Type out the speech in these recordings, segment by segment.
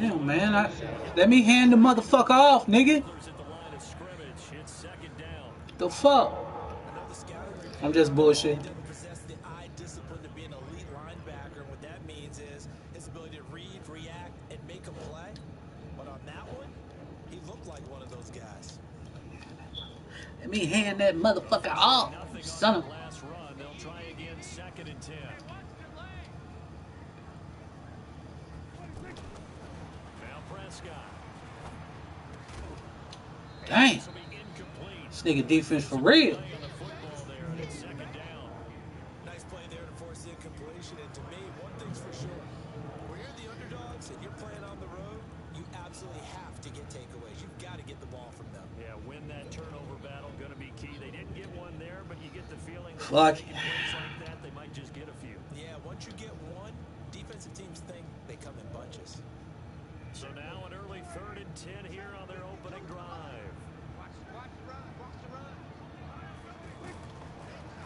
Damn, man. Let me hand the motherfucker off, nigga. The fuck? I'm just bullshit. Possess the eye discipline to be an elite linebacker, and what that means is his ability to read, react, and make a play. But on that one, he looked like one of those guys. Let me hand that motherfucker off, son of. Last run, they'll try again, 2nd and 10. Now Prescott. Damn. This nigga defense for real. Nice play there to force the incompletion. And to me, one thing's for sure. When you're the underdogs and you're playing on the road, you absolutely have to get takeaways. You've got to get the ball from them. Yeah, win that turnover battle. Going to be key. They didn't get one there, but you get the feeling that fuck like that, they might just get a few. Yeah, once you get one, defensive teams think they come in bunches. So now an early 3rd and 10 here on their opening drive.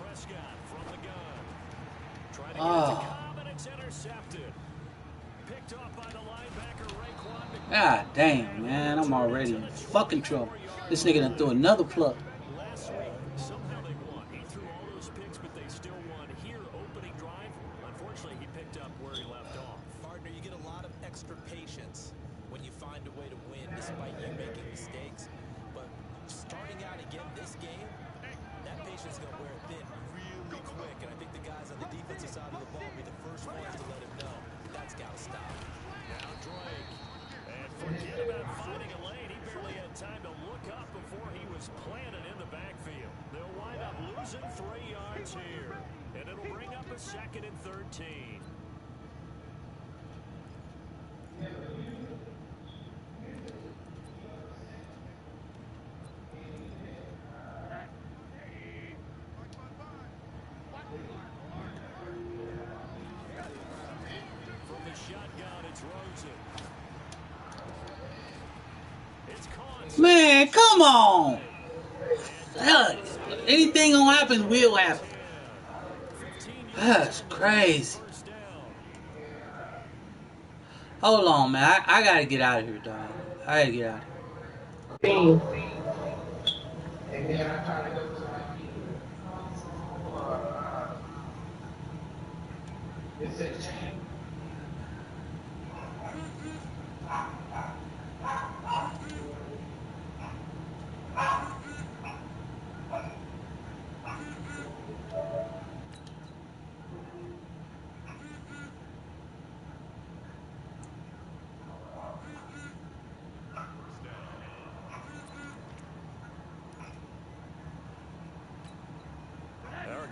Prescott from the gun. Trying to get it to Cobb, and it's intercepted. Picked off by the linebacker, Raekwon. God damn, man. I'm already in fucking trouble. This nigga done threw another plug. Last week, somehow they won. He threw all those picks, but they still won. Here, opening drive, unfortunately, he picked up where he left off. Partner, you get a lot of extra patience when you find a way to win despite you making mistakes. But starting out again this game, that patience is going to wear thin really quick. And I think the guys on the defensive side of the ball will be the first ones to let him know that's got to stop. Now Drake. And forget about finding a lane. He barely had time to look up before he was planted in the backfield. They'll wind up losing 3 yards here. And it'll bring up a 2nd and 13. From the shotgun, it's Rosen. It's caught. Man, come on. Hell, anything gonna happen will happen. That's crazy. Hold on, man. I gotta get out of here, dog. I gotta get out of here.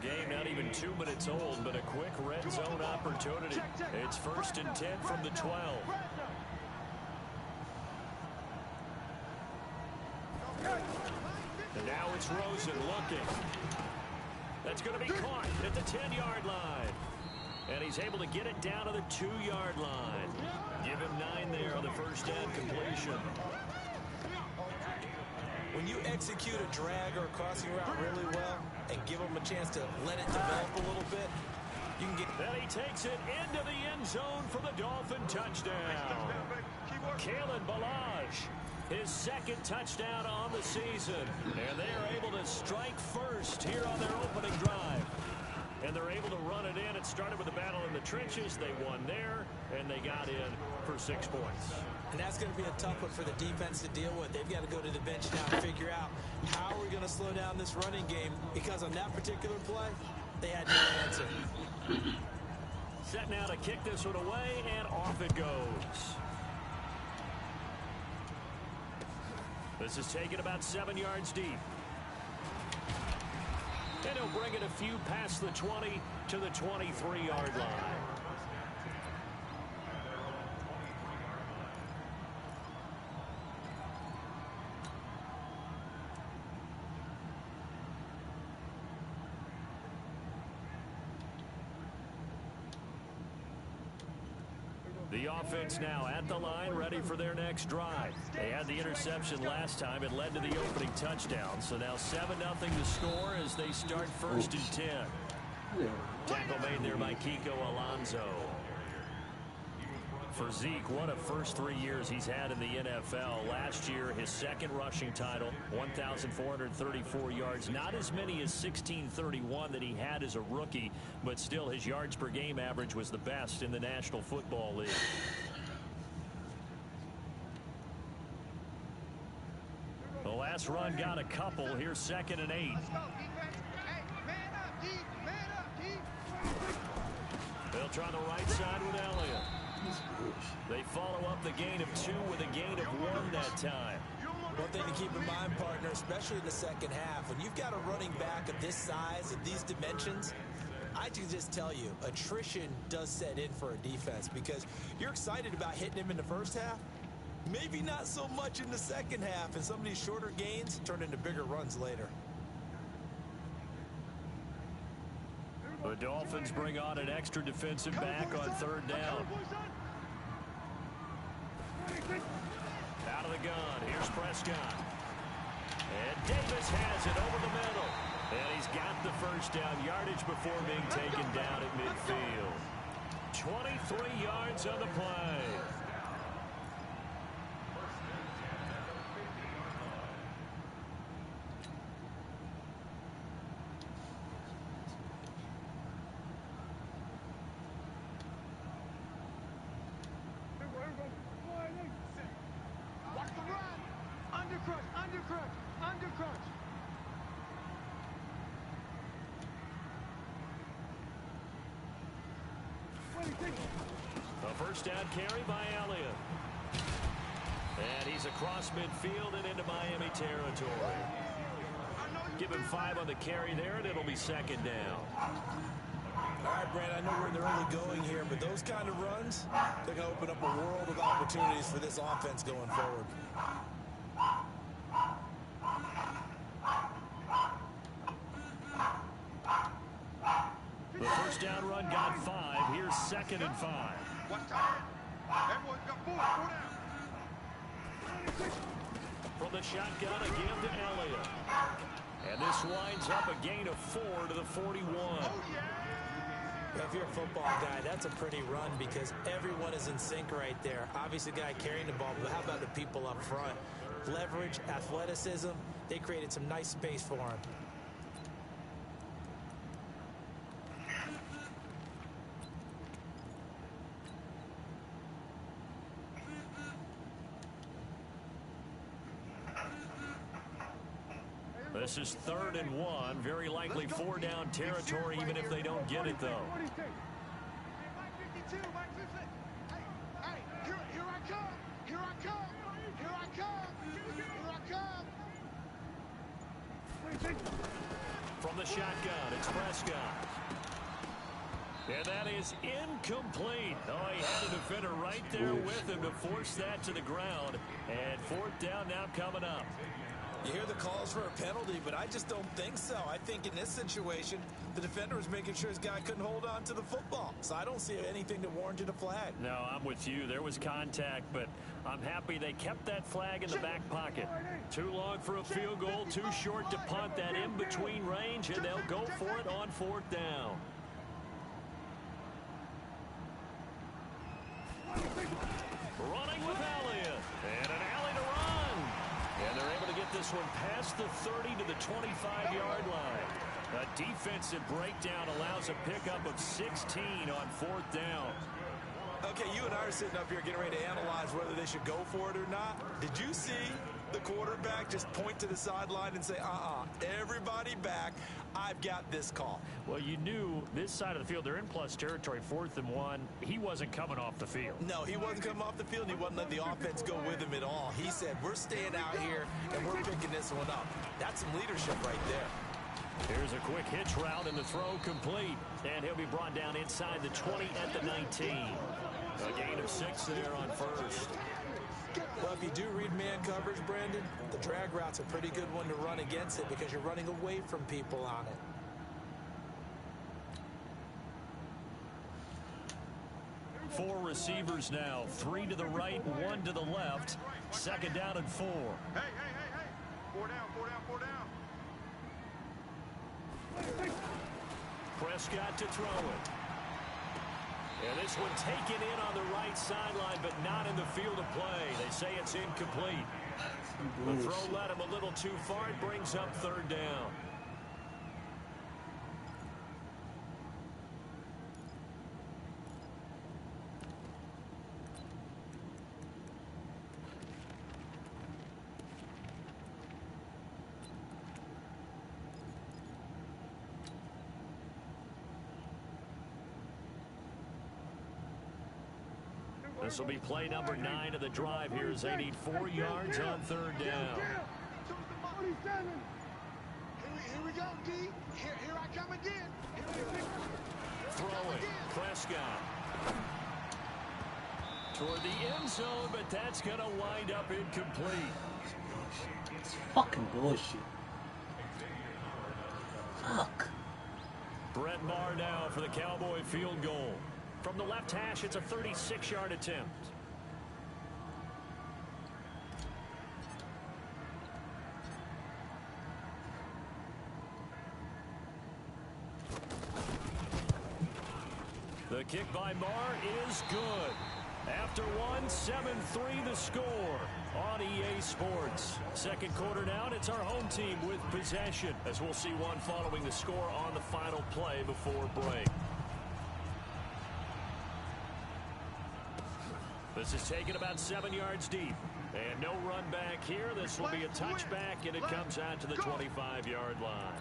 Game not even 2 minutes old, but a quick red zone opportunity. It's 1st and 10 from the 12. And now it's Rosen looking. That's going to be caught at the 10-yard line. And he's able to get it down to the 2-yard line. Give him 9 there on the first down completion. When you execute a drag or a crossing route really well and give them a chance to let it develop a little bit, you can get... Then he takes it into the end zone for the Dolphin touchdown. Kalen Ballage, his 2nd touchdown on the season. And they are able to strike first here on their opening drive. And they're able to run it in. It started with a battle in the trenches. They won there, and they got in for 6 points. And that's going to be a tough one for the defense to deal with. They've got to go to the bench now and figure out how are we going to slow down this running game, because on that particular play, they had no answer. Set now to kick this one away, and off it goes. This is taken about 7 yards deep. And he'll bring it a few past the 20 to the 23-yard line. The offense now at the line, ready for their next drive. They had the interception last time. It led to the opening touchdown. So now 7-0 to score as they start 1st and 10. Tackle made there by Kiko Alonso. For Zeke, what a first 3 years he's had in the NFL. Last year, his second rushing title, 1,434 yards. Not as many as 1,631 that he had as a rookie, but still his yards per game average was the best in the National Football League. The last run got a couple. Here's 2nd and 8. Let's go, defense. Hey, man up, D. Man up, D. They'll try the right side with Elliott. They follow up the gain of 2 with a gain of 1 that time. One thing to keep in mind, partner, especially in the second half, when you've got a running back of this size, of these dimensions, I can just tell you, attrition does set in for a defense because you're excited about hitting him in the first half. Maybe not so much in the second half, and some of these shorter gains turn into bigger runs later. The Dolphins bring on an extra defensive back on 3rd down. Out of the gun, here's Prescott. And Davis has it over the middle. And he's got the first down yardage before being taken down at midfield. 23 yards on the play. Watch the run. Undercrunch, undercrunch, undercrunch. A first down carry by Elliott. And he's across midfield and into Miami territory. Give him 5 on the carry there, and it'll be 2nd down. All right, Brand, I know where they're only going here, but those kind of runs, they're going to open up a world of opportunities for this offense going forward. The first down run got 5. Here's 2nd and 5. Watch out. Everyone's got 4 down. From the shotgun, a give to Elliott. And this winds up a gain of 4 to the 41. Oh, yeah. If you're a football guy, that's a pretty run because everyone is in sync right there. Obviously, the guy carrying the ball, but how about the people up front? Leverage, athleticism, they created some nice space for him. This is 3rd and 1. Very likely 4 down territory, even if they don't get it, though. Mike 52, Mike 50. Hey, here I come. Here I come. Here I come. Here I come. From the shotgun, it's Prescott. And that is incomplete. Oh, he had a defender right there with him to force that to the ground. And 4th down now coming up. You hear the calls for a penalty, but I just don't think so. I think in this situation, the defender was making sure his guy couldn't hold on to the football. So I don't see anything that warranted a flag. No, I'm with you. There was contact, but I'm happy they kept that flag in the back pocket. Too long for a field goal, too short to punt that in-between range, and they'll go for it on 4th down. Running with Elliott. And an alley to run. And they're able to get this one past the 30 to the 25-yard line. A defensive breakdown allows a pickup of 16 on 4th down. Okay, you and I are sitting up here getting ready to analyze whether they should go for it or not. Did you see the quarterback just point to the sideline and say, everybody back, I've got this call? Well, you knew this side of the field, they're in plus territory, 4th and 1. He wasn't coming off the field. No, he wasn't coming off the field, and he wasn't letting the offense go with him at all. He said, we're staying out here, and we're picking this one up. That's some leadership right there. Here's a quick hitch route, and the throw complete. And he'll be brought down inside the 20 at the 19. A gain of 6 there on 1st. Well, if you do read man coverage, Brandon, the drag route's a pretty good one to run against it because you're running away from people on it. Four receivers now, 3 to the right, 1 to the left. 2nd down and 4. Hey. 4 down. Prescott to throw it. And this one taken in on the right sideline, but not in the field of play. They say it's incomplete. The throw led him a little too far. It brings up third down. This will be play number 9 of the drive here as they need 4 yards on third down. Here we go, D. Here I come again. Throwing, Prescott. Toward the end zone, but that's going to wind up incomplete. It's fucking bullshit. Fuck. Brett Maher now for the Cowboy field goal. From the left hash, it's a 36-yard attempt. The kick by Maher is good. After one, 7-3 the score on EA Sports. Second quarter now, and it's our home team with possession, as we'll see one following the score on the final play before break. This is taken about 7 yards deep. And no run back here. This will be a touchback, and it comes out to the 25-yard line.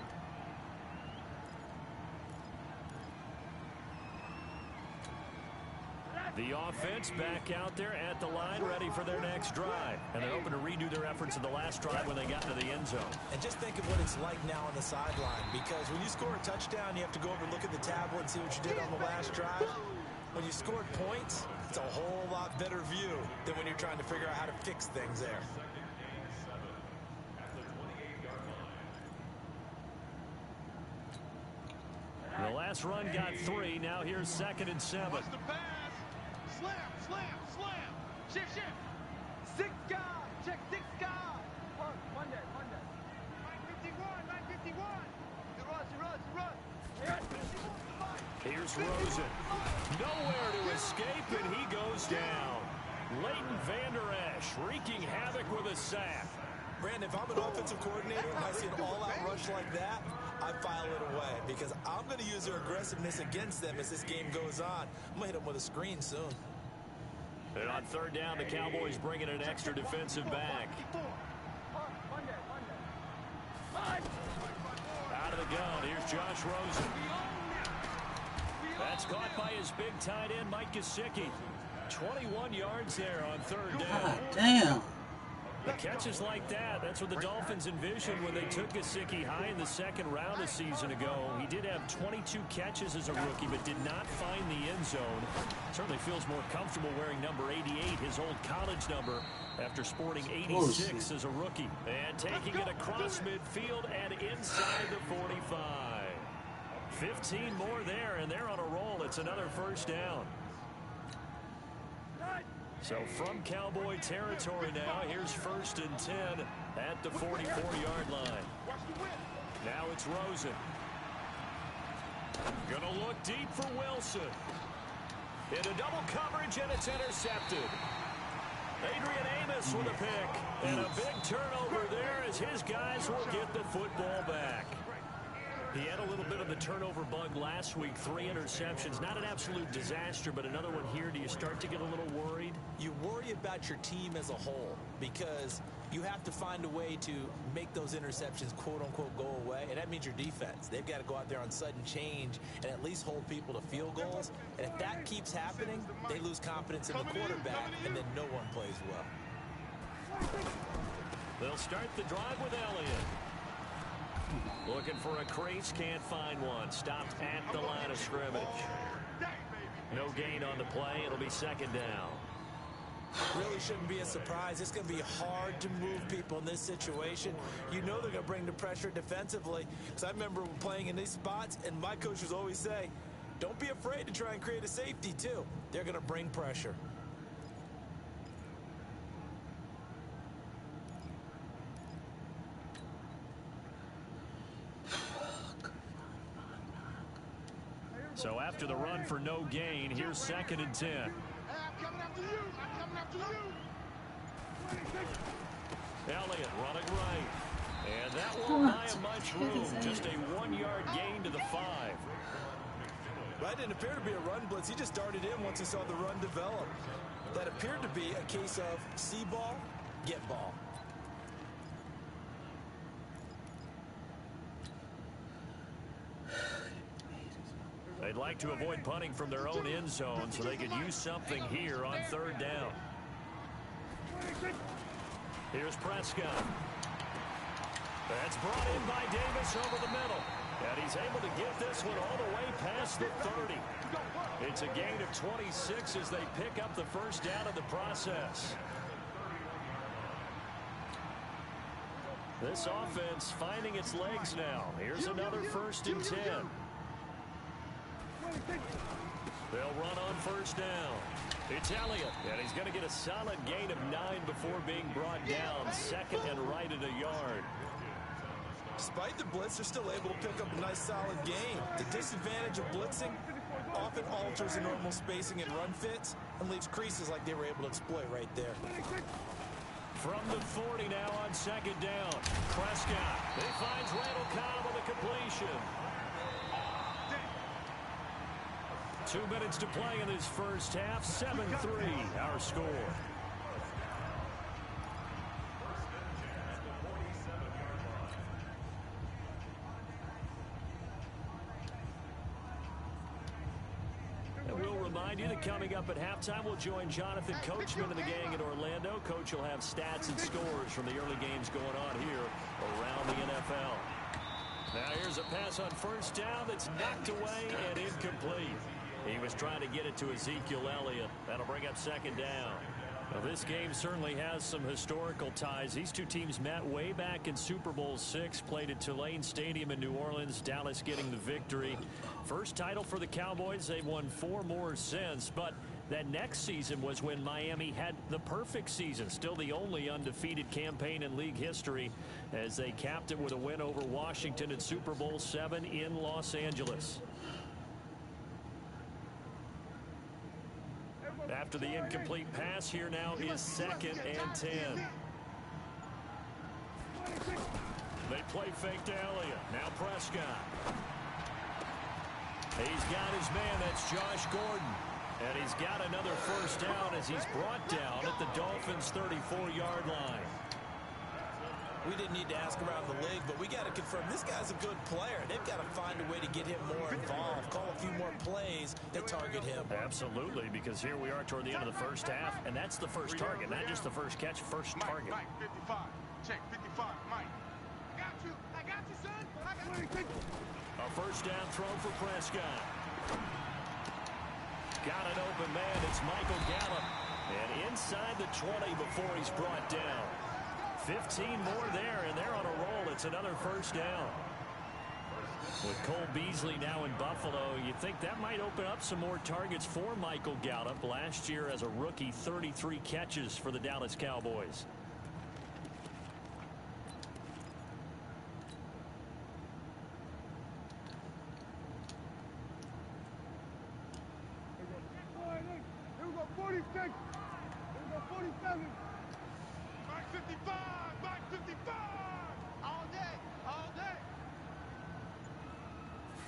The offense back out there at the line, ready for their next drive. And they're hoping to redo their efforts in the last drive when they got to the end zone. And just think of what it's like now on the sideline, because when you score a touchdown, you have to go over and look at the tablet and see what you did on the last drive. When you scored points, it's a whole lot better view than when you're trying to figure out how to fix things there. The last run got 3. Now here's 2nd and 7. What's the pass? Slam, slam, slam. Shift, shift. 6 guys. Check 6 guys. One day. 951. He runs. Here's Rosen. Nowhere to escape, and he goes down. Leighton Vander Esch wreaking havoc with a sack. Brandon, if I'm an offensive coordinator and I see an all-out rush like that, I file it away because I'm going to use their aggressiveness against them as this game goes on. I'm going to hit them with a screen soon. And on third down, the Cowboys bring in an extra defensive back. Out of the gun, here's Josh Rosen. That's caught by his big tight end, Mike Gesicki. 21 yards there on third down. God damn. The catches like that, that's what the Dolphins envisioned when they took Gesicki high in the second round a season ago. He did have 22 catches as a rookie, but did not find the end zone. Certainly feels more comfortable wearing number 88, his old college number, after sporting 86 as a rookie. And taking it across midfield and inside the 45. 15 more there, and they're on a roll. It's another first down. So from Cowboy territory now, here's 1st and 10 at the 44-yard line. Now it's Rosen. Gonna look deep for Wilson. Into double coverage, and it's intercepted. Adrian Amos with a pick. And a big turnover there as his guys will get the football back. He had a little bit of the turnover bug last week, 3 interceptions. Not an absolute disaster, but another one here. Do you start to get a little worried? You worry about your team as a whole because you have to find a way to make those interceptions, quote-unquote, go away, and that means your defense. They've got to go out there on sudden change and at least hold people to field goals. And if that keeps happening, they lose confidence in the quarterback, and then no one plays well. They'll start the drive with Elliott. Looking for a crease, can't find one. Stopped at the line of scrimmage. No gain on the play. It'll be 2nd down. Really shouldn't be a surprise. It's going to be hard to move people in this situation. You know they're going to bring the pressure defensively. Because I remember playing in these spots, and my coaches always say, don't be afraid to try and create a safety, too. They're going to bring pressure. So So after the run for no gain, here's 2nd and 10. Hey, I'm coming after you. I'm coming after you. Elliott running right. And that won't buy him much room. Just a 1-yard gain to the 5. That didn't appear to be a run blitz. He just darted in once he saw the run develop. That appeared to be a case of see ball, get ball. They'd like to avoid punting from their own end zone so they could use something here on 3rd down. Here's Prescott. That's brought in by Davis over the middle. And he's able to get this one all the way past the 30. It's a gain of 26 as they pick up the first down in the process. This offense finding its legs now. Here's another 1st and 10. They'll run on 1st down. It's Elliott, and he's going to get a solid gain of 9 before being brought down. 2nd and right at a yard. Despite the blitz, they're still able to pick up a nice solid gain. The disadvantage of blitzing often alters the normal spacing and run fits and leaves creases like they were able to exploit right there. From the 40 now on 2nd down. Prescott. He finds Randall Cobb with a completion. 2 minutes to play in this first half. 7-3 our score. You that coming up at halftime, we'll join Jonathan Coachman and the gang in Orlando. Coach will have stats and scores from the early games going on here around the NFL. Now here's a pass on 1st down that's knocked away and incomplete. He was trying to get it to Ezekiel Elliott. That'll bring up 2nd down. Well, this game certainly has some historical ties. These two teams met way back in Super Bowl VI, played at Tulane Stadium in New Orleans, Dallas getting the victory. First title for the Cowboys. They've won 4 more since, but that next season was when Miami had the perfect season, still the only undefeated campaign in league history, as they capped it with a win over Washington in Super Bowl VII in Los Angeles. After the incomplete pass, here now is 2nd and 10. They play fake to Elliott. Now Prescott. He's got his man. That's Josh Gordon. And he's got another 1st down as he's brought down at the Dolphins' 34-yard line. We didn't need to ask around the league, but we got to confirm this guy's a good player. They've got to find a way to get him more involved, call a few more plays that target him. Absolutely, because here we are toward the end of the first half, and that's the first target, not just the first catch, first target. Mike, 55. Check, 55, Mike. I got you, son. I got you. A 1st down throw for Prescott. Got an open man. It's Michael Gallup. And inside the 20 before he's brought down. 15 more there, and they're on a roll. It's another 1st down. With Cole Beasley now in Buffalo, you think that might open up some more targets for Michael Gallup. Last year as a rookie, 33 catches for the Dallas Cowboys. Here we go, 46. Here we go, 47. Mike 55. Mike 55. All day. All day.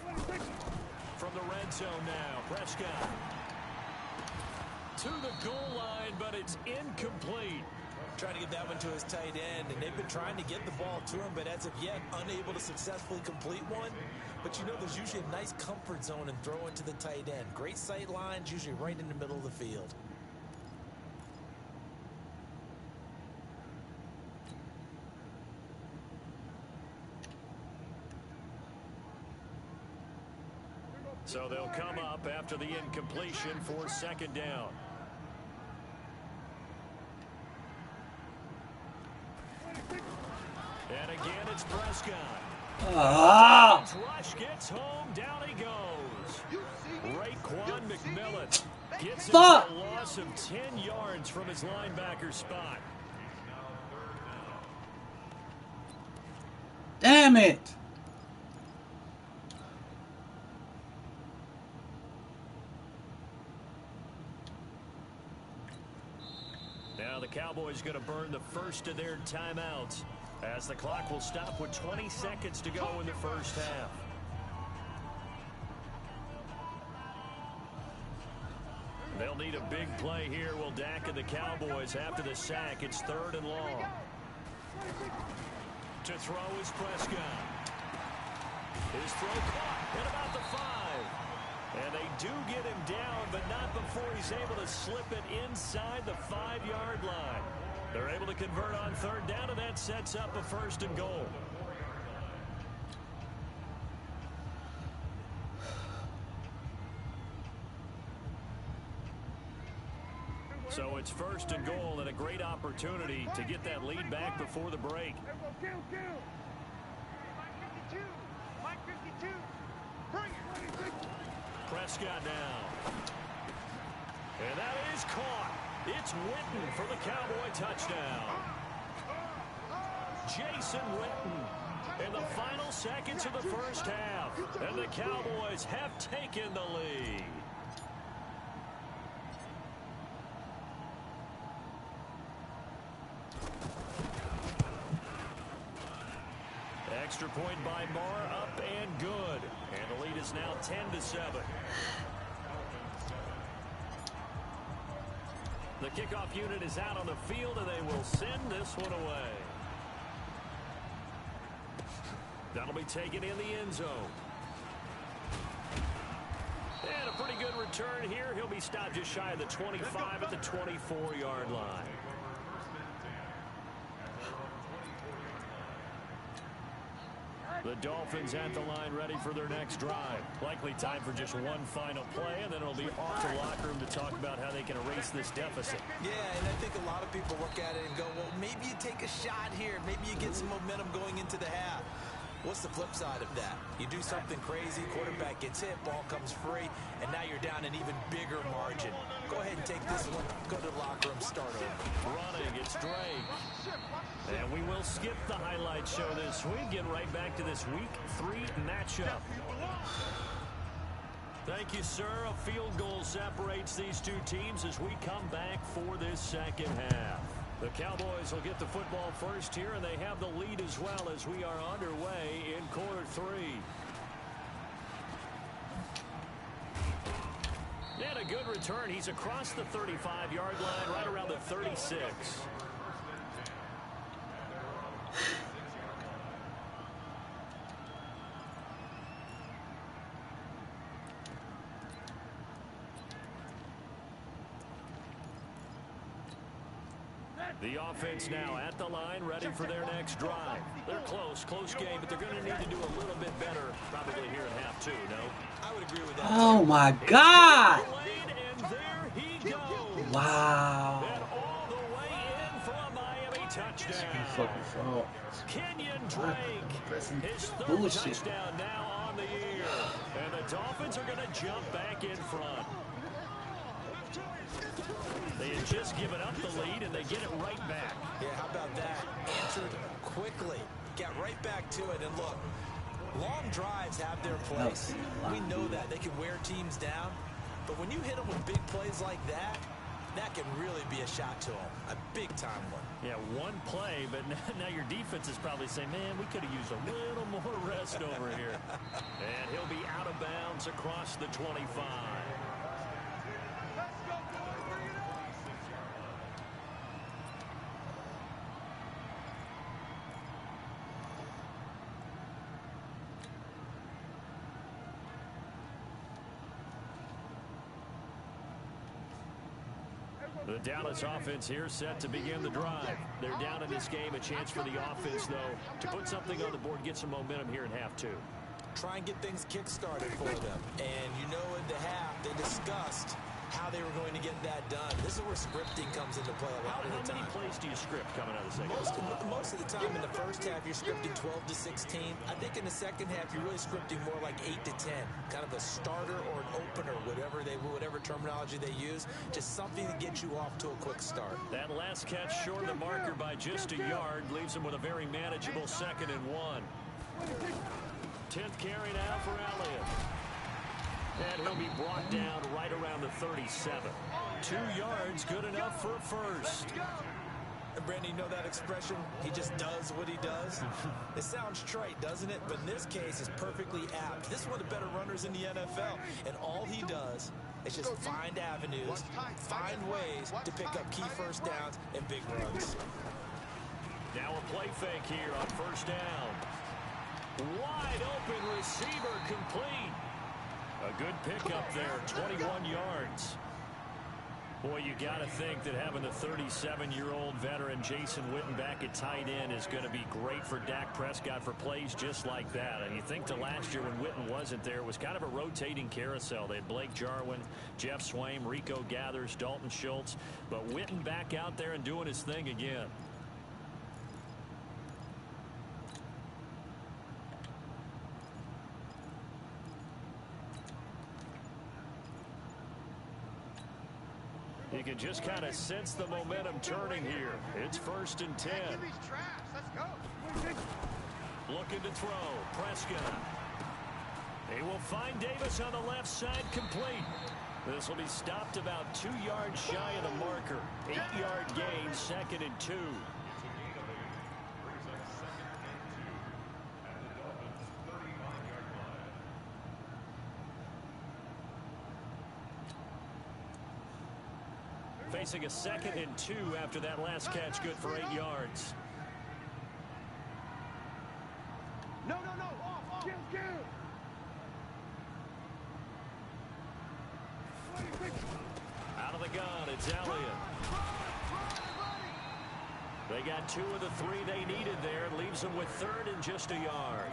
26. From the red zone now, Prescott. To the goal line, but it's incomplete. Trying to get that one to his tight end, and they've been trying to get the ball to him, but as of yet, unable to successfully complete one. But you know, there's usually a nice comfort zone and throw it to the tight end. Great sight lines, usually right in the middle of the field. So they'll come up after the incompletion for 2nd down. And again, it's Prescott. Rush gets home. Down he goes. Raekwon McMillan gets him a loss of 10 yards from his linebacker spot. Damn it. Now the Cowboys going to burn the first of their timeouts as the clock will stop with 20 seconds to go in the first half. They'll need a big play here. Will Dak and the Cowboys after the sack. It's 3rd and long. To throw is Prescott. His throw caught at about the 5. And they do get him down, but not before he's able to slip it inside the 5-yard line. They're able to convert on 3rd down, and that sets up a 1st and goal. So it's 1st and goal and a great opportunity to get that lead back before the break. Mike 52. Bring it. Prescott now. And that is caught. It's Witten for the Cowboy touchdown. Jason Witten in the final seconds of the first half. And the Cowboys have taken the lead. Extra point by Marr, up and good. And the lead is now 10-7. The kickoff unit is out on the field, and they will send this one away. That'll be taken in the end zone. And a pretty good return here. He'll be stopped just shy of the 25 at the 24-yard line. The Dolphins at the line ready for their next drive. Likely time for just one final play, and then it'll be off to the locker room to talk about how they can erase this deficit. Yeah, and I think a lot of people look at it and go, well, maybe you take a shot here. Maybe you get some momentum going into the half. What's the flip side of that? You do something crazy, quarterback gets hit, ball comes free, and now you're down an even bigger margin. Go ahead and take this one, go to the locker room, start over. Running, it's Drake. And we will skip the highlight show this week. Get right back to this Week 3 matchup. Thank you, sir. A field goal separates these two teams as we come back for this second half. The Cowboys will get the football first here, and they have the lead as well as we are underway in quarter 3. And a good return. He's across the 35-yard line, right around the 36. The offense now at the line, ready for their next drive. They're close game, but they're going to need to do a little bit better probably here in half 2, no? I would agree with that. Oh, my God. And there he goes. Wow. And all the way in for a Miami touchdown. Kenyon Drake, his 3rd touchdown now on the year. And the Dolphins are going to jump back in front. They had just given up the lead, and they get it right back. Yeah, how about that? Answered quickly. Got right back to it. And look, long drives have their place. We know that. They can wear teams down. But when you hit them with big plays like that, that can really be a shot to them. A big-time one. Yeah, one play, but now your defense is probably saying, man, we could have used a little more rest over here. And he'll be out of bounds across the 25. The Dallas offense here set to begin the drive. They're down in this game. A chance for the offense, though, to put something on the board, get some momentum here in half 2. Try and get things kick-started for them. And you know in the half, they discussed how they were going to get that done. This is where scripting comes into play a lot of the time. How many plays do you script coming out of the second? Most of the time in the first half, you're scripting 12 to 16. I think in the second half, you're really scripting more like 8 to 10. Kind of a starter or an opener, whatever terminology they use. Just something to get you off to a quick start. That last catch short of the marker by just a yard leaves him with a very manageable 2nd and 1. 10th carry now for Elliott. And he'll be brought down right around the 37. 2 yards, good enough for a first. And Brandon, you know that expression? He just does what he does. It sounds trite, doesn't it? But in this case, it's perfectly apt. This is one of the better runners in the NFL. And all he does is just find avenues, find ways to pick up key first downs and big runs. Now a play fake here on first down. Wide open receiver complete. A good pickup there, 21 yards. Boy, you got to think that having the 37-year-old veteran Jason Witten back at tight end is going to be great for Dak Prescott for plays just like that. And you think to last year when Witten wasn't there, it was kind of a rotating carousel. They had Blake Jarwin, Jeff Swaim, Rico Gathers, Dalton Schultz. But Witten back out there and doing his thing again. You can just kind of sense the momentum turning here. It's 1st and 10. Looking to throw. Prescott. He will find Davis on the left side complete. This will be stopped about 2 yards shy of the marker. 8-yard gain, 2nd and 2. Facing a 2nd and 2 after that last catch, good for 8 yards. No, off. Kill. Out of the gun, it's Elliott. They got 2 of the 3 they needed there. Leaves them with 3rd and just a yard.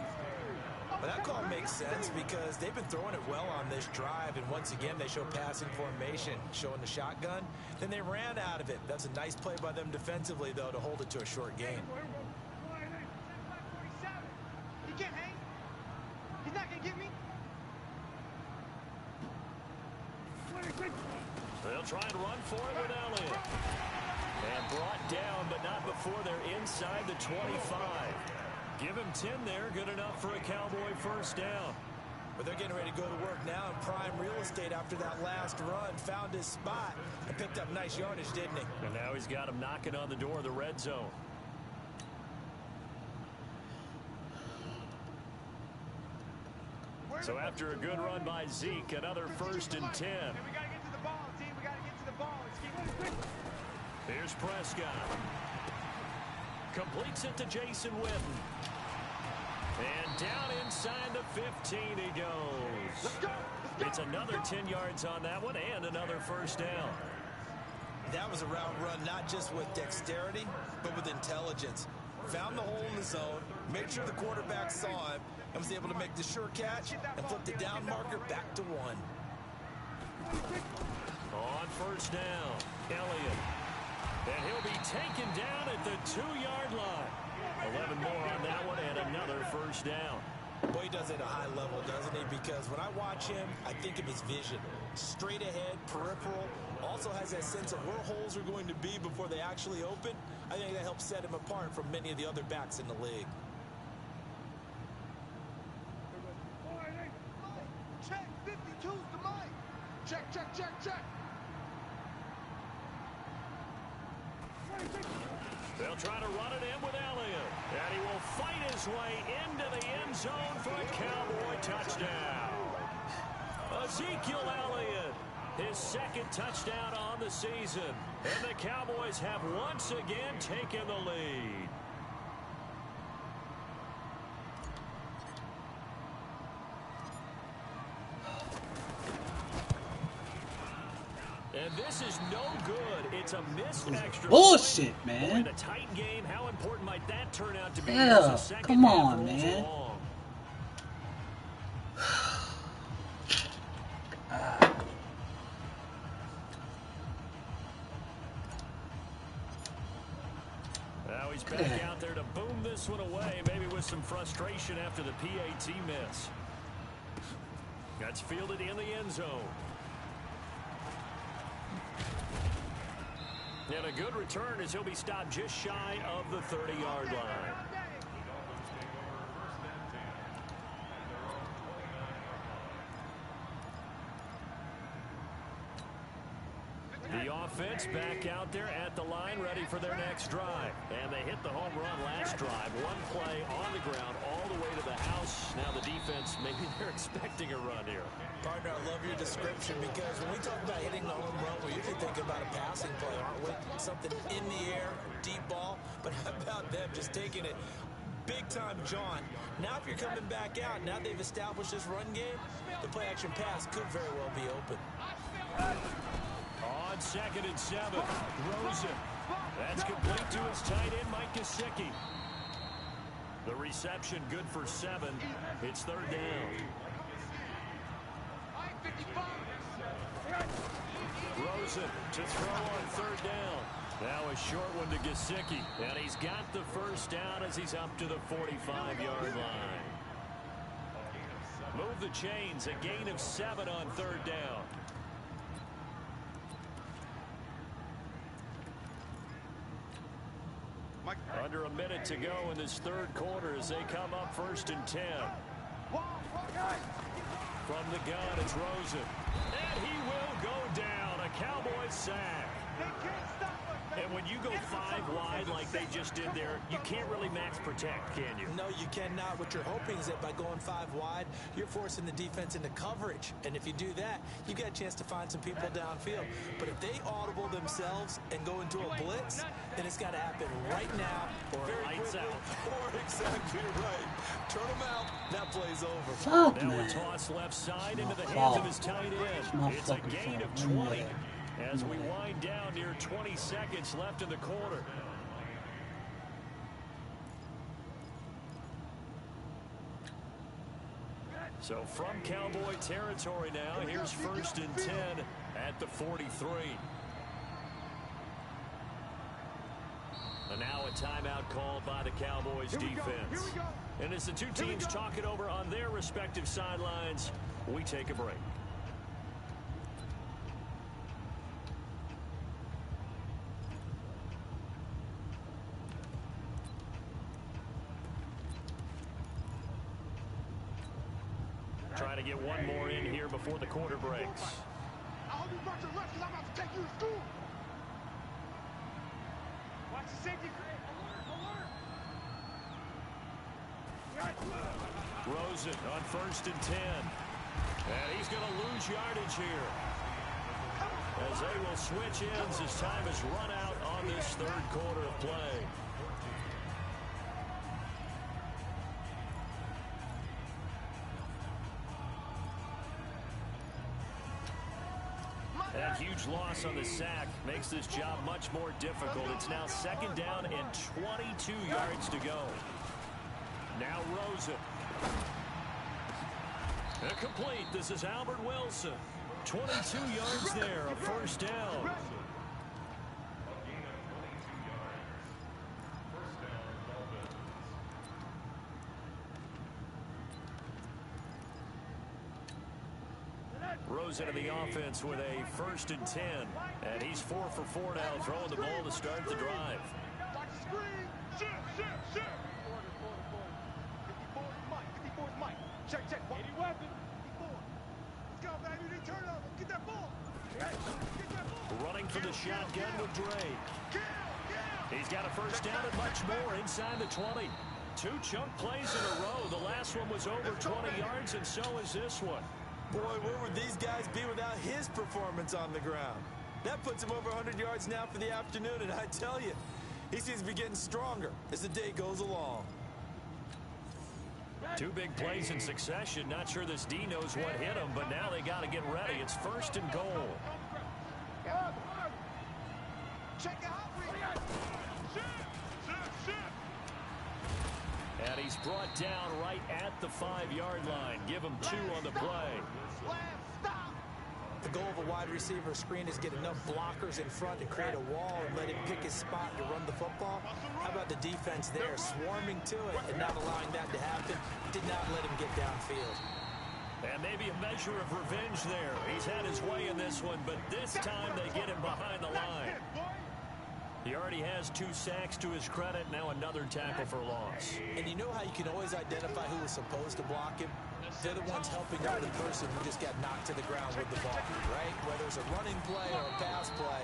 Well, that call makes sense because they've been throwing it well on this drive, and once again they show passing formation, showing the shotgun. Then they ran out of it. That's a nice play by them defensively, though, to hold it to a short gain. He can't hang. He's not going to get me. They'll try and run for it with Elliott. And brought down, but not before they're inside the 25. Give him 10 there, good enough for a Cowboy first down. But they're getting ready to go to work now in prime real estate after that last run. Found his spot and picked up nice yardage, didn't he? And now he's got him knocking on the door of the red zone. So after a good run by Zeke, another 1st and 10. We got to get to the ball, team. We got to get to the ball. Here's Prescott. Completes it to Jason Witten. And down inside the 15 he goes. Let's go. It's another 10 yards on that one and another first down. That was a route run not just with dexterity, but with intelligence. Found the hole in the zone, made sure the quarterback saw him, and was able to make the sure catch and flip the down marker back to 1. On first down, Elliott. And he'll be taken down at the 2-yard line. 11 more on that one and another first down. Boy, he does it at a high level, doesn't he? Because when I watch him, I think of his vision. Straight ahead, peripheral. Also has that sense of where holes are going to be before they actually open. I think that helps set him apart from many of the other backs in the league. Check. 52's the mic. Check. They'll try to run it in with Elliott. And he will fight his way into the end zone for a Cowboy touchdown. Ezekiel Elliott, his 2nd touchdown on the season. And the Cowboys have once again taken the lead. And this is no good. It's a missed extra Bullshit, point. man. Boy, in a tight game, how important might that turn out to be? Yeah, come on, man. Now he's back out there to boom this one away, maybe with some frustration after the PAT miss. That's fielded in the end zone. And a good return as he'll be stopped just shy of the 30-yard line. The offense back out there at the line, ready for their next drive. And they hit the home run last drive. One play on the ground all the way to the house. Now the defense, maybe they're expecting a run here. Partner, I love your description because when we talk about hitting the home run, we usually think about a passing play, aren't we? Something in the air, deep ball. But how about them just taking it big-time jaunt? Now if you're coming back out, now they've established this run game, the play-action pass could very well be open. On 2nd and 7, Rosen. That's complete to his tight end, Mike Gesicki. The reception good for 7. It's 3rd down. Rosen to throw on 3rd down. Now a short one to Gesicki. And he's got the first down as he's up to the 45-yard line. Move the chains. A gain of 7 on 3rd down. Under a minute to go in this 3rd quarter as they come up 1st and 10. From the gun, it's Rosen. And he will go down. A Cowboys sack. And when you go 5 wide like they just did there, you can't really max protect, can you? No, you cannot. What you're hoping is that by going 5 wide, you're forcing the defense into coverage. And if you do that, you get a chance to find some people downfield. But if they audible themselves and go into a blitz, then it's got to happen right now or very quickly. Or exactly right. Turn them out. That play's over. Fuck, now a toss left side into the hands of his tight end. It's a gain of 20. As we wind down near 20 seconds left in the quarter. So from Cowboy territory now, here's 1st and 10 at the 43. And now a timeout called by the Cowboys defense. And as the two teams talk it over on their respective sidelines, we take a break. Trying to get one more in here before the quarter breaks. I hope you brought your lunch because I'm about to take you to school. Watch the safety. Rosen on 1st and 10. And he's going to lose yardage here. As they will switch ends as time is run out on this 3rd quarter of play. That huge loss on the sack makes this job much more difficult. It's now 2nd down and 22 yards to go. Now Rosen. Complete. This is Albert Wilson. 22 yards there, a 1st down. Rosen in the offense with a 1st and 10. And he's 4 for 4 now, throwing the ball to start the drive. Watch the screen. Shit. 54's Mike. 54's Mike. Check. 80 weapon. 54. Let's go, baby. They turn over. Get that ball. Running for the shotgun with Drake. He's got a 1st down and much more inside the 20. 2 chunk plays in a row. The last one was over 20 yards, and so is this one. Boy, where would these guys be without his performance on the ground? That puts him over 100 yards now for the afternoon, and I tell you, he seems to be getting stronger as the day goes along. 2 big plays in succession. Not sure this D knows what hit him, but now they got to get ready. It's 1st and goal. Check out. And he's brought down right at the 5-yard line. Give him 2 on the play. The goal of a wide receiver screen is get enough blockers in front to create a wall and let him pick his spot to run the football. How about the defense there, swarming to it and not allowing that to happen? Did not let him get downfield. And maybe a measure of revenge there. He's had his way in this one, but this time they get him behind the line. He already has 2 sacks to his credit. Now another tackle for loss. And you know how you can always identify who was supposed to block him? They're the ones helping out the person who just got knocked to the ground with the ball, right? Whether it's a running play or a pass play,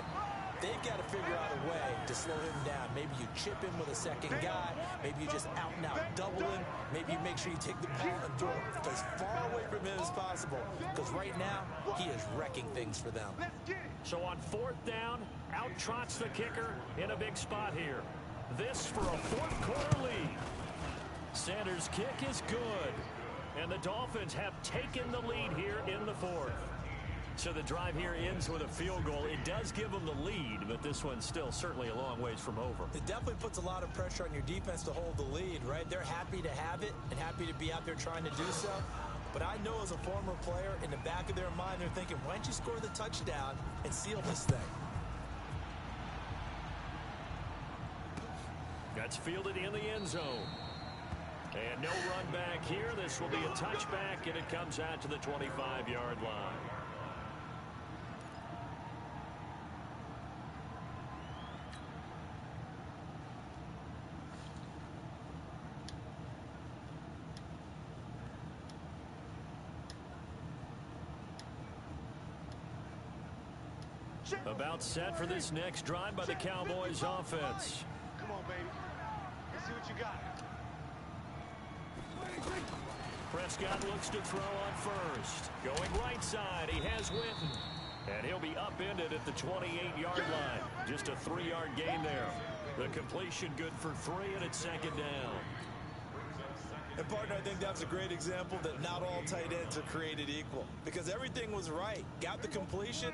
They've got to figure out a way to slow him down. Maybe you chip him with a second guy. Maybe you just out-and-out double him. Maybe you make sure you take the ball and throw it as far away from him as possible. Because right now, he is wrecking things for them. So on 4th down, out trots the kicker in a big spot here. This for a fourth-quarter lead. Sanders' kick is good. And the Dolphins have taken the lead here in the 4th. So the drive here ends with a field goal. It does give them the lead, but this one's still certainly a long ways from over. It definitely puts a lot of pressure on your defense to hold the lead, right? They're happy to have it and happy to be out there trying to do so. But I know as a former player, in the back of their mind, they're thinking, why don't you score the touchdown and seal this thing? That's fielded in the end zone. And no run back here. This will be a touchback, and it comes out to the 25-yard line. About set for this next drive by the Cowboys offense. Come on, baby. Let's see what you got. Prescott looks to throw on first. Going right side, he has Winton. And he'll be upended at the 28-yard line. Just a 3-yard gain there. The completion good for 3, and it's 2nd down. And, partner, I think that's a great example that not all tight ends are created equal. Because everything was right. Got the completion,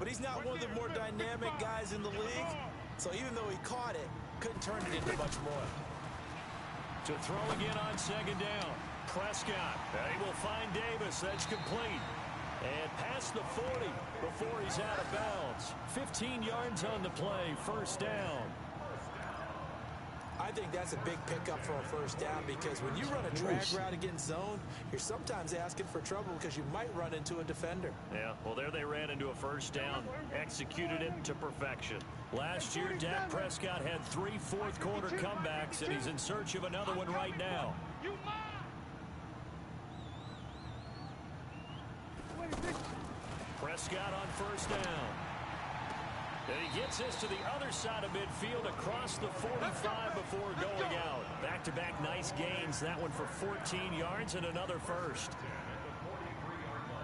but he's not one of the more dynamic guys in the league. So even though he caught it, couldn't turn it into much more. To throw again on 2nd down. Prescott. He will find Davis. That's complete. And past the 40 before he's out of bounds. 15 yards on the play. 1st down. I think that's a big pickup for a 1st down because when you run a drag route against zone, you're sometimes asking for trouble because you might run into a defender. Yeah, well, there they ran into a 1st down, executed it to perfection. Last year, Dak Prescott had 3 fourth-quarter comebacks, and he's in search of another one right now. Prescott on 1st down. And he gets this to the other side of midfield across the 45 before going out. Back-to-back nice gains. That one for 14 yards and another 1st.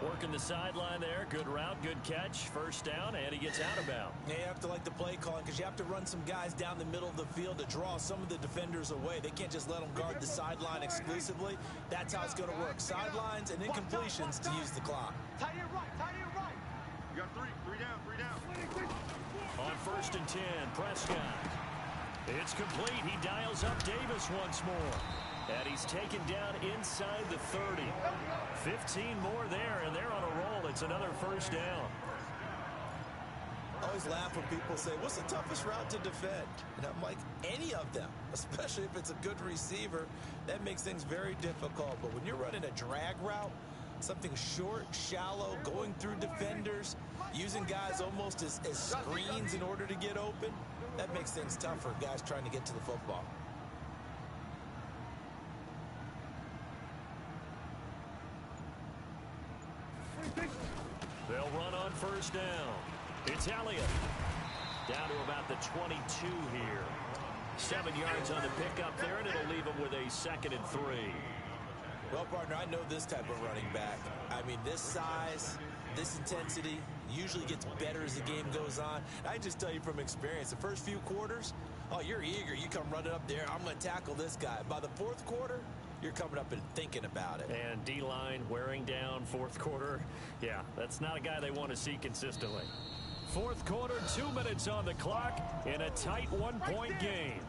Working the sideline there. Good route, good catch. 1st down, and he gets out of bounds. Yeah, you have to like the play calling because you have to run some guys down the middle of the field to draw some of the defenders away. They can't just let them guard the sideline exclusively. That's how it's going to work. Sidelines and incompletions to use the clock. Tie it right, tie it right. You got 3 down, 3 down. On 1st and 10, Prescott. It's complete. He dials up Davis once more. And he's taken down inside the 30. 15 more there, and they're on a roll. It's another 1st down. I always laugh when people say, what's the toughest route to defend? And I'm like, any of them, especially if it's a good receiver. That makes things very difficult. But when you're running a drag route, something short, shallow, going through defenders, using guys almost as screens in order to get open, that makes things tough for guys trying to get to the football. They'll run on 1st down. It's Elliott. Down to about the 22 here. 7 yards on the pickup there, and it'll leave him with a 2nd and 3. Well, partner, I know this type of running back. I mean, this size, this intensity usually gets better as the game goes on. I just tell you from experience, the first few quarters, oh, you're eager. You come running up there. I'm going to tackle this guy. By the 4th quarter, you're coming up and thinking about it. And D-line wearing down 4th quarter. Yeah, that's not a guy they want to see consistently. 4th quarter, 2 minutes on the clock in a tight 1-point game.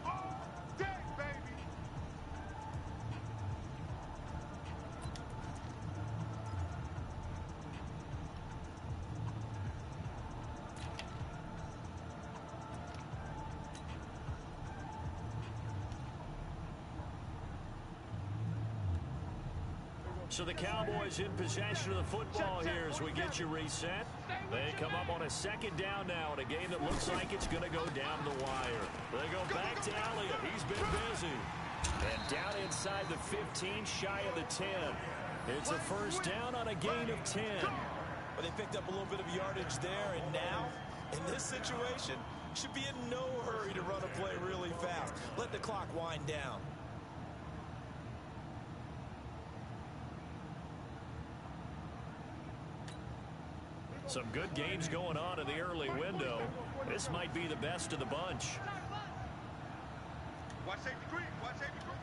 So the Cowboys in possession of the football here as we get you reset. They come up on a 2nd down now in a game that looks like it's going to go down the wire. They go back to Elliott. He's been busy. And down inside the 15, shy of the 10. It's a 1st down on a gain of 10. Well, they picked up a little bit of yardage there, and now, in this situation, Should be in no hurry to run a play really fast. Let the clock wind down. Some good games going on in the early window. This might be the best of the bunch. Watch safety green. Watch safety green.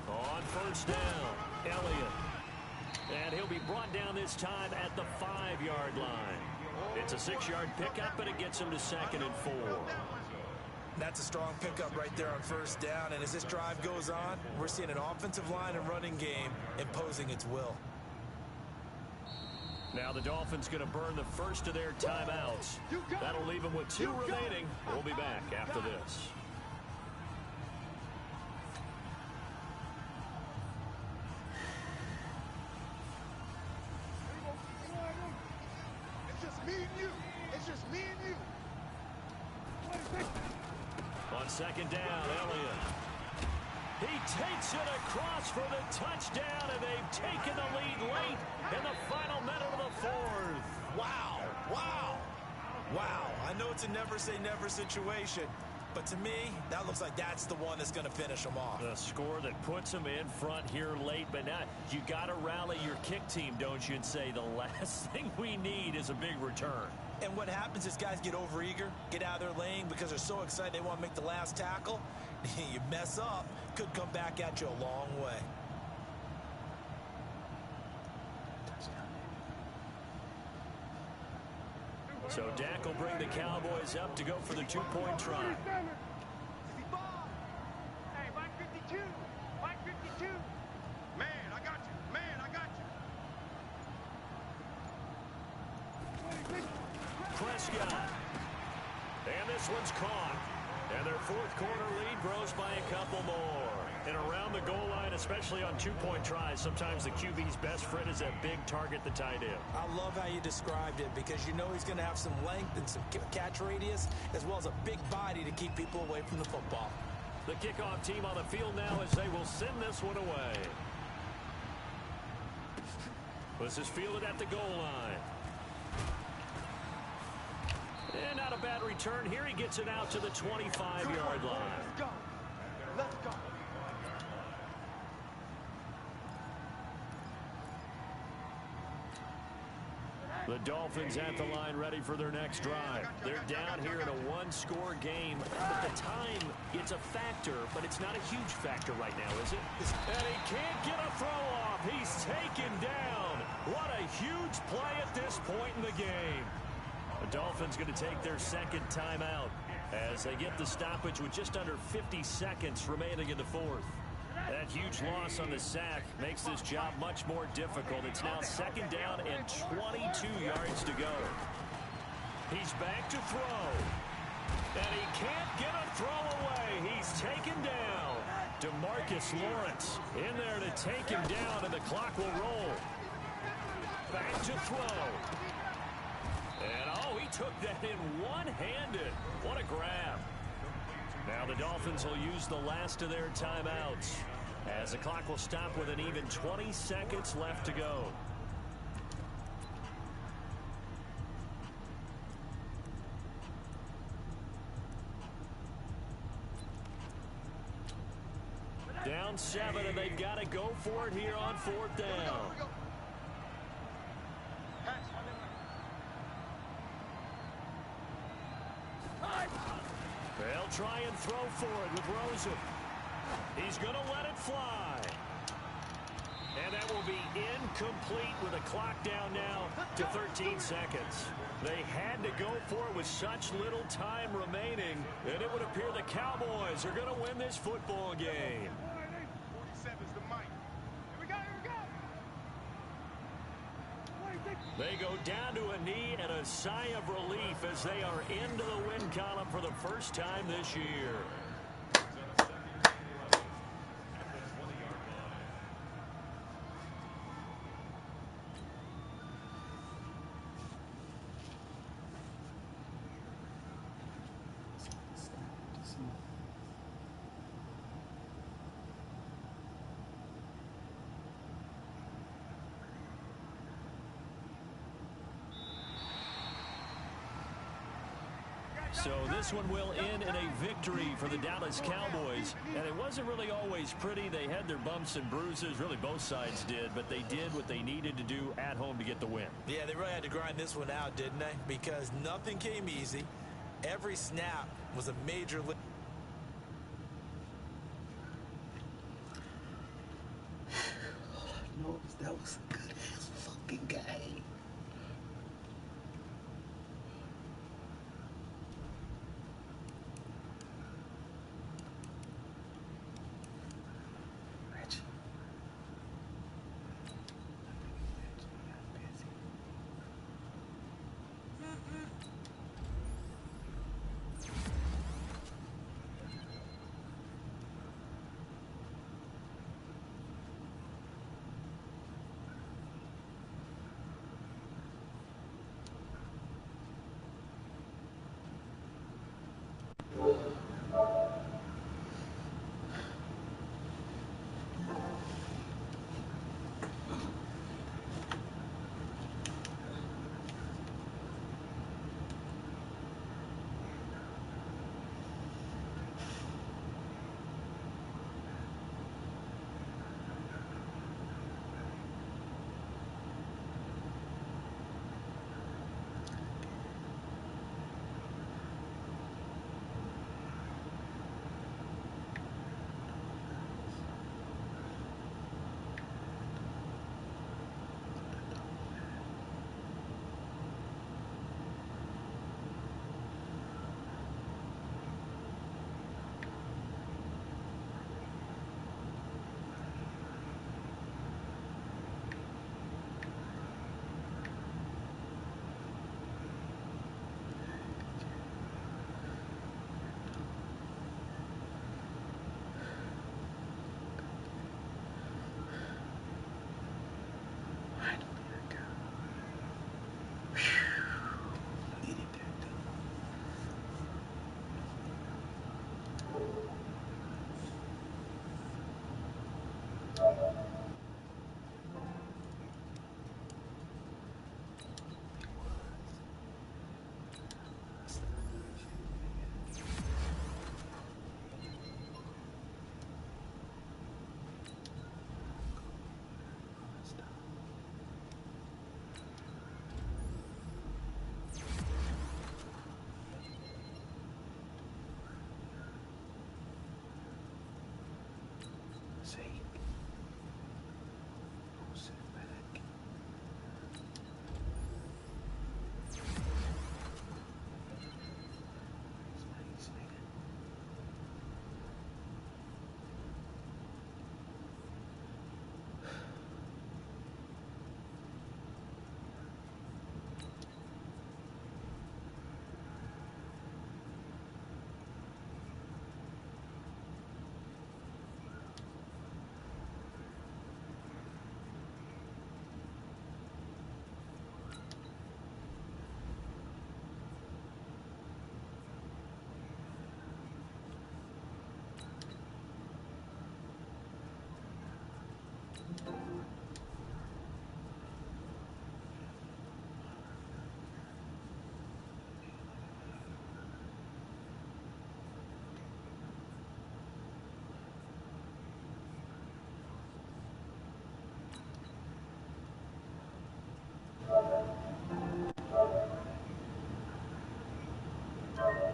On first down, Elliott. And he'll be brought down this time at the 5-yard line. It's a 6-yard pickup, but it gets him to 2nd and 4. That's a strong pickup right there on first down. And as this drive goes on, we're seeing an offensive line and running game imposing its will. Now the Dolphins going to burn the first of their timeouts. That'll leave them with 2 remaining. We'll be back after this. It's just me and you. It's just me and you. On second down, Elliott. He takes it across for the touchdown, and they've taken the lead late in the final minute of the 4th. Wow, wow, wow. I know it's a never-say-never situation, but to me, that looks like that's the one that's going to finish them off. The score that puts them in front here late, but now you got to rally your kick team, don't you, and say the last thing we need is a big return. And what happens is guys get overeager, get out of their lane because they're so excited they want to make the last tackle. You mess up, could come back at you a long way. So Dak will bring the Cowboys up to go for the 2-point try. Hey, Mike 52. Mike 52. Man, I got you. Man, I got you. Prescott. And this one's caught. And their 4th quarter lead grows by a couple more. And around the goal line, especially on 2-point tries, sometimes the QB's best friend is that big target, the tight end. I love how you described it because you know he's going to have some length and some catch radius as well as a big body to keep people away from the football. The kickoff team on the field now as they will send this one away. This is fielded at the goal line. And not a bad return here. He gets it out to the 25-yard line. Let's go. Let's go. The Dolphins at the line ready for their next drive. They're down here in a 1-score game. But the time, it's a factor, but it's not a huge factor right now, is it? And he can't get a throw off. He's taken down. What a huge play at this point in the game. The Dolphins going to take their 2nd timeout as they get the stoppage with just under 50 seconds remaining in the 4th. That huge loss on the sack makes this job much more difficult. It's now 2nd down and 22 yards to go. He's back to throw. And he can't get a throw away. He's taken down. DeMarcus Lawrence in there to take him down, and the clock will roll. Back to throw. And, oh, he took that in one-handed. What a grab. Now the Dolphins will use the last of their timeouts as the clock will stop with an even 20 seconds left to go. Down 7, and they've got to go for it here on 4th down. They'll try and throw for it with Rosen. He's going to let it fly. And that will be incomplete with a clock down now to 13 seconds. They had to go for it with such little time remaining, and it would appear the Cowboys are going to win this football game. 47's the mic. Here we go, here we go. They go down to a knee and a sigh of relief as they are into the win column for the first time this year. So this one will end in a victory for the Dallas Cowboys. And it wasn't really always pretty. They had their bumps and bruises. Really, both sides did. But they did what they needed to do at home to get the win. Yeah, they really had to grind this one out, didn't they? Because nothing came easy. Every snap was a major lift. No, that was a good-ass fucking game.